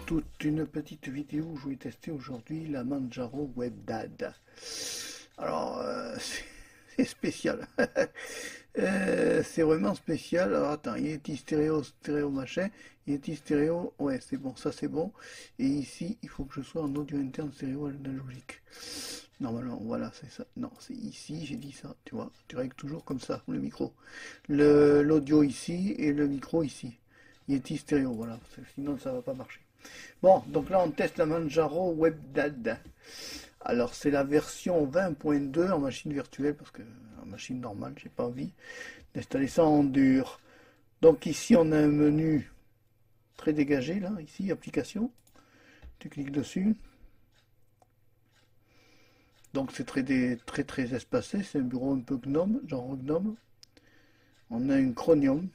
toute une petite vidéo où je vais tester aujourd'hui la Manjaro WebDAD. Alors, c'est spécial. C'est vraiment spécial. Alors attends, Yeti stéréo, stéréo machin. Yeti stéréo, ouais, c'est bon, ça c'est bon. Et ici, il faut que je sois en audio interne stéréo analogique. Normalement, voilà, c'est ça. Non, c'est ici, j'ai dit ça, tu vois. Tu règles toujours comme ça, le micro. L'audio ici et le micro ici. Yeti stéréo, voilà. Sinon, ça va pas marcher. Bon, donc là, on teste la Manjaro WebDAD. Alors, c'est la version 20.2 en machine virtuelle, parce que en machine normale, j'ai pas envie d'installer ça en dur. Donc ici, on a un menu très dégagé, là, ici, application. Tu cliques dessus. Donc c'est très espacé, c'est un bureau un peu gnome, genre gnome. On a une Chromium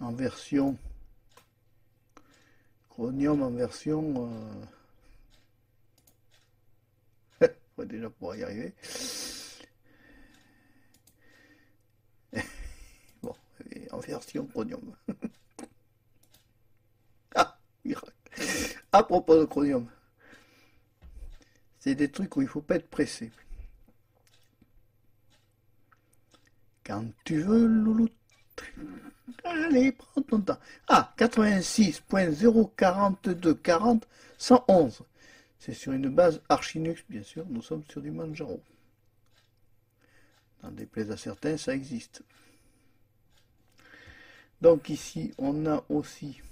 en version on va déjà pouvoir y arriver. Bon, en version Chromium. Ah, à propos de Chromium, c'est des trucs où il faut pas être pressé. Quand tu veux, loulou. Allez, prends ton temps. Ah, 86.042.40.111. C'est sur une base Archinux, bien sûr. Nous sommes sur du Manjaro. N'en déplaise à certains, ça existe. Donc ici, on a aussi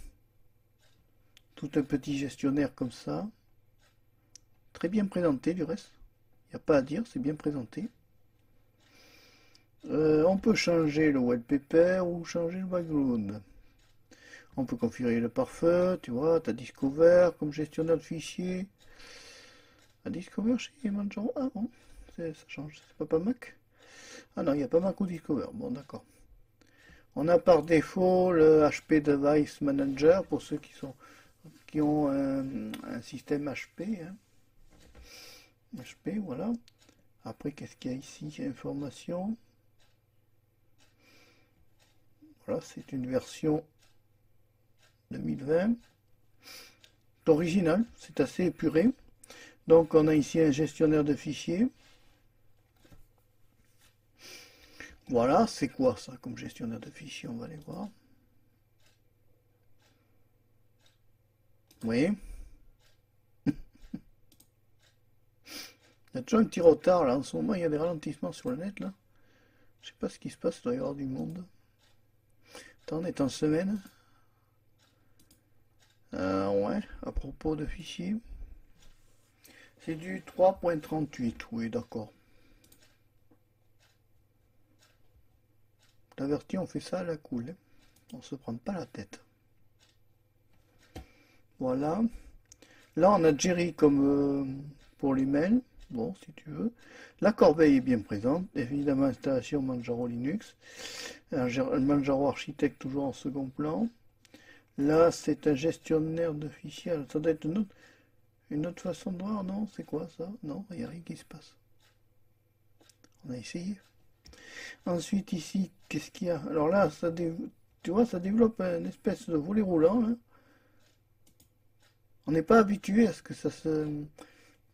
tout un petit gestionnaire comme ça. Très bien présenté du reste. Il n'y a pas à dire, c'est bien présenté. On peut changer le wallpaper ou changer le background. On peut configurer le pare-feu, tu vois, t'as Discover comme gestionnaire de fichiers. À Discover chez Manjaro, ah bon, ça change, c'est pas Mac. Ah non, il n'y a pas Mac ou Discover, bon d'accord. On a par défaut le HP Device Manager pour ceux qui ont un système HP. Hein. HP, voilà. Après, qu'est-ce qu'il y a ici? Information. Voilà, c'est une version 2020. C'est original, c'est assez épuré. Donc, on a ici un gestionnaire de fichiers. Voilà, c'est quoi ça comme gestionnaire de fichiers? On va aller voir. Oui. Il y a toujours un petit retard là. En ce moment, il y a des ralentissements sur le net là. Je sais pas ce qui se passe, il doit y avoir du monde. Attends, on est en semaine. Ouais, à propos de fichiers. C'est du 3.38, oui, d'accord. D'averti, on fait ça à la cool. On se prend pas la tête. Voilà. Là, on a Jerry comme pour l'email. Bon, si tu veux. La corbeille est bien présente. Évidemment, installation Manjaro Linux. Manjaro Architect toujours en second plan. Là, c'est un gestionnaire de fichiers. Ça doit être une autre façon de voir, non? C'est quoi ça? Non, il n'y a rien qui se passe. On a essayé. Ensuite, ici, qu'est-ce qu'il y a? Alors là, tu vois, ça développe une espèce de volet roulant. Là. On n'est pas habitué à ce que ça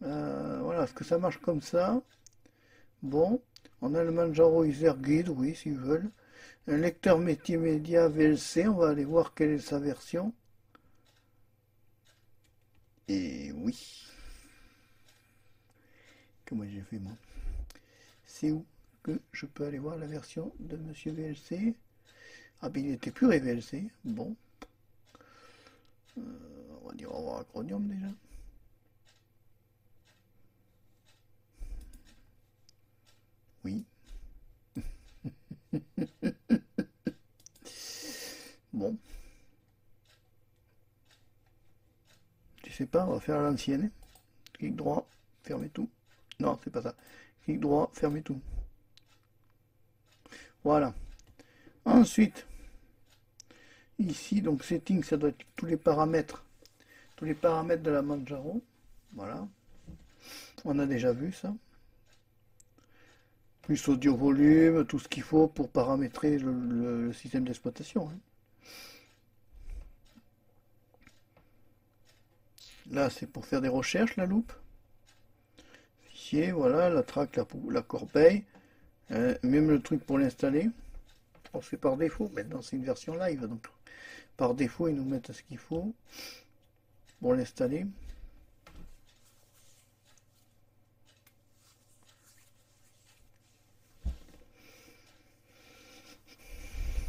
voilà, à ce que ça marche comme ça. Bon, on a le Manjaro User Guide, oui, s'ils veulent. Un lecteur multimédia VLC, on va aller voir quelle est sa version. Et oui. Comment j'ai fait moi? C'est où que je peux aller voir la version de Monsieur VLC? Ah ben il était plus VLC. Bon. On va dire au revoir à Chromium déjà. Oui. Bon. Je sais pas, on va faire à l'ancienne. Clic droit, fermer tout. Non, c'est pas ça. Clic droit, fermer tout. Voilà. Ensuite, ici, donc setting, ça doit être tous les paramètres. Tous les paramètres de la Manjaro. Voilà. On a déjà vu ça. Plus audio volume, tout ce qu'il faut pour paramétrer le système d'exploitation. Hein. Là, c'est pour faire des recherches, la loupe. Fichier, voilà, la traque, la corbeille. Même le truc pour l'installer. On fait par défaut. Maintenant, c'est une version live. Donc, par défaut, ils nous mettent ce qu'il faut pour l'installer.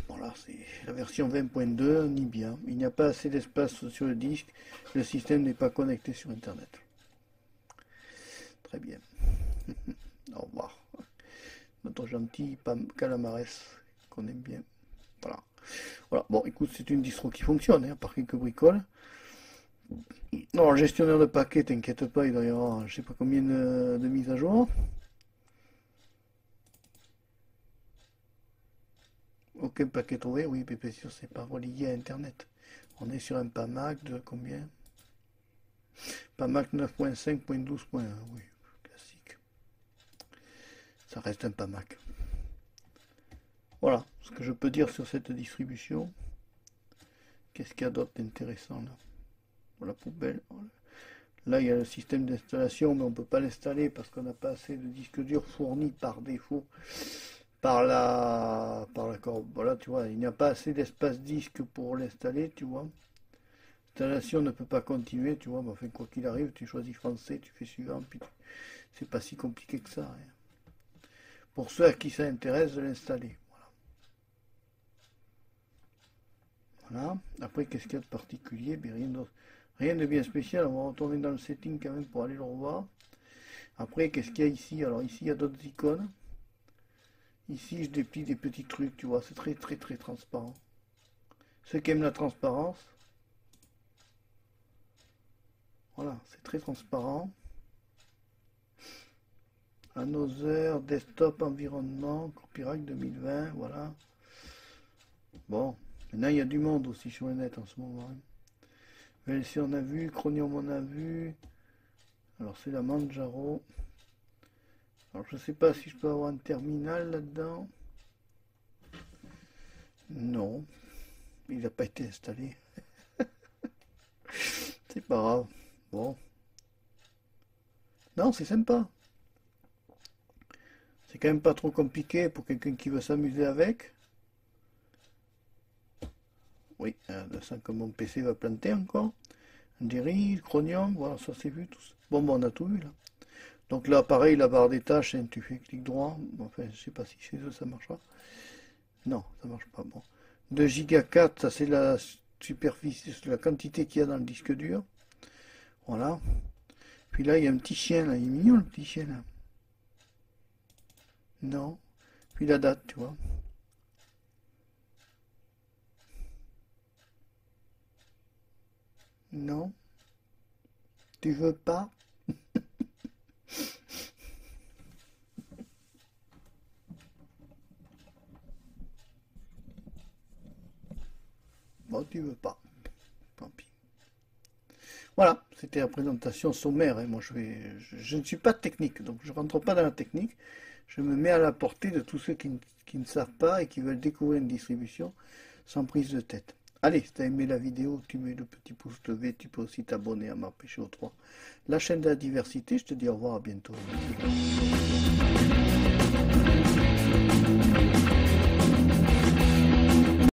Voilà, c'est la version 20.2, on y bien. Il n'y a pas assez d'espace sur le disque. Le système n'est pas connecté sur Internet. Très bien. Au revoir. Notre gentil Calamares, qu'on aime bien. Voilà. Voilà. Bon, écoute, c'est une distro qui fonctionne, hein, par quelques bricoles. Non, le gestionnaire de paquets, t'inquiète pas, il doit y avoir je sais pas combien de mises à jour. Aucun paquet trouvé, oui, mais bien sûr, c'est pas relié à Internet. On est sur un PAMAC de combien? PAMAC 9.5.12.1, oui, classique. Ça reste un PAMAC. Voilà ce que je peux dire sur cette distribution. Qu'est-ce qu'il y a d'autre d'intéressant là? La poubelle. Là, il y a le système d'installation, mais on ne peut pas l'installer parce qu'on n'a pas assez de disques durs fournis par défaut par la voilà, tu vois, il n'y a pas assez d'espace disque pour l'installer, tu vois. L'installation ne peut pas continuer, tu vois, mais enfin, quoi qu'il arrive, tu choisis français, tu fais suivant, puis c'est pas si compliqué que ça, hein. Pour ceux à qui ça intéresse de l'installer. Voilà. Après, qu'est-ce qu'il y a de particulier? Ben, rien de bien spécial. On va retourner dans le setting quand même pour aller le revoir. Après, qu'est-ce qu'il y a ici? Alors ici, il y a d'autres icônes. Ici, je déplie des petits trucs, tu vois. C'est très très très transparent. Ceux qui aiment la transparence, voilà, c'est très transparent. Another, desktop, environnement, copyright 2020, voilà. Bon, maintenant il y a du monde aussi sur le net en ce moment. VLC on a vu, Chromium on a vu. Alors c'est la Manjaro. Alors je sais pas si je peux avoir un terminal là-dedans. Non, il n'a pas été installé. C'est pas grave. Bon. Non, c'est sympa. C'est quand même pas trop compliqué pour quelqu'un qui veut s'amuser avec. Oui, je sens que mon PC va planter encore. Derry, Chromium, voilà, ça c'est vu tout ça. Bon, on a tout vu là. Donc là, pareil, la barre des tâches, hein, tu fais clic droit. Enfin, je sais pas si chez eux ça marchera. Non, ça marche pas. Bon. 2 Go 4, ça c'est la superficie, la quantité qu'il y a dans le disque dur. Voilà. Puis là, il y a un petit chien là. Il est mignon le petit chien là. Non. Puis la date, tu vois. Non. Tu veux pas? Bon, tu veux pas. Tant pis. Voilà, c'était la présentation sommaire. Hein. Moi, je ne suis pas technique, donc je ne rentre pas dans la technique. Je me mets à la portée de tous ceux qui ne savent pas et qui veulent découvrir une distribution sans prise de tête. Allez, si tu as aimé la vidéo, tu mets le petit pouce levé, tu peux aussi t'abonner à MarPCO3, la chaîne de la diversité. Je te dis au revoir, à bientôt.